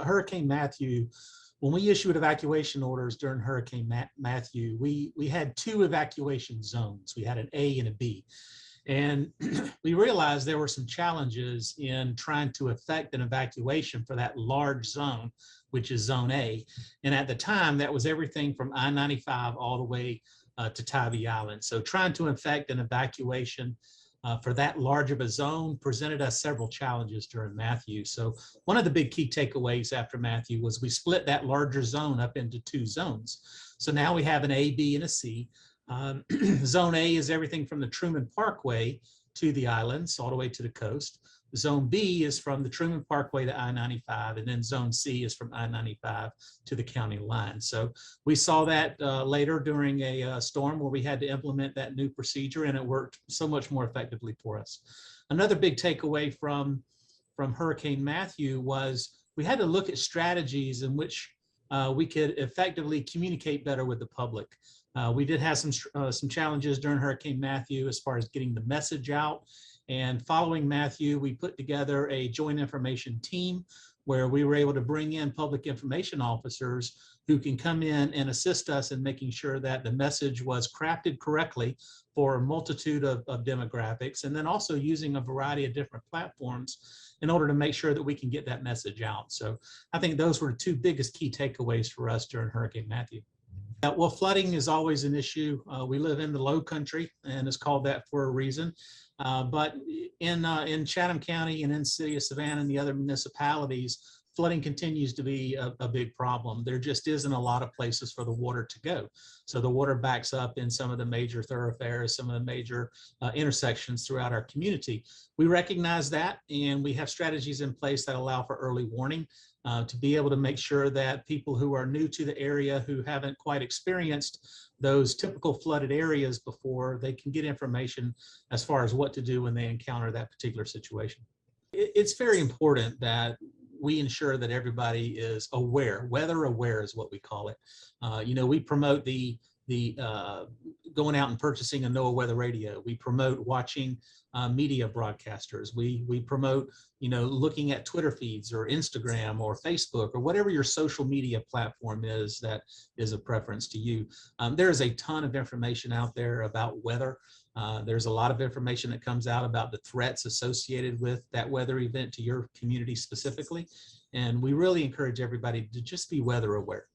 Hurricane Matthew, when we issued evacuation orders during Hurricane Matthew, we had two evacuation zones. We had an A and a B. And we realized there were some challenges in trying to effect an evacuation for that large zone, which is Zone A. And at the time, that was everything from I-95 all the way to Tybee Island. So trying to effect an evacuation for that large of a zone presented us several challenges during Matthew. So one of the big key takeaways after Matthew was we split that larger zone up into two zones. So now we have an A, B, and a C. Zone A is everything from the Truman Parkway to the islands, all the way to the coast. Zone B is from the Truman Parkway to I-95, and then Zone C is from I-95 to the county line. So we saw that later during a storm where we had to implement that new procedure, and it worked so much more effectively for us. Another big takeaway from Hurricane Matthew was we had to look at strategies in which we could effectively communicate better with the public. We did have some challenges during Hurricane Matthew as far as getting the message out. And following Matthew, we put together a joint information team where we were able to bring in public information officers who can come in and assist us in making sure that the message was crafted correctly for a multitude of demographics, and then also using a variety of different platforms in order to make sure that we can get that message out. So I think those were the two biggest key takeaways for us during Hurricane Matthew. Well, flooding is always an issue. We live in the low country, and it's called that for a reason. But in Chatham County and in the city of Savannah and the other municipalities, flooding continues to be a big problem. There just isn't a lot of places for the water to go. So the water backs up in some of the major thoroughfares, some of the major intersections throughout our community. We recognize that, and we have strategies in place that allow for early warning to be able to make sure that people who are new to the area, who haven't quite experienced those typical flooded areas before, they can get information as far as what to do when they encounter that particular situation. It's very important that we ensure that everybody is aware. Weather aware is what we call it. We promote the going out and purchasing a NOAA weather radio. We promote watching media broadcasters. We promote, looking at Twitter feeds or Instagram or Facebook or whatever your social media platform is that is a preference to you. There's a ton of information out there about weather. There's a lot of information that comes out about the threats associated with that weather event to your community specifically. And we really encourage everybody to just be weather aware.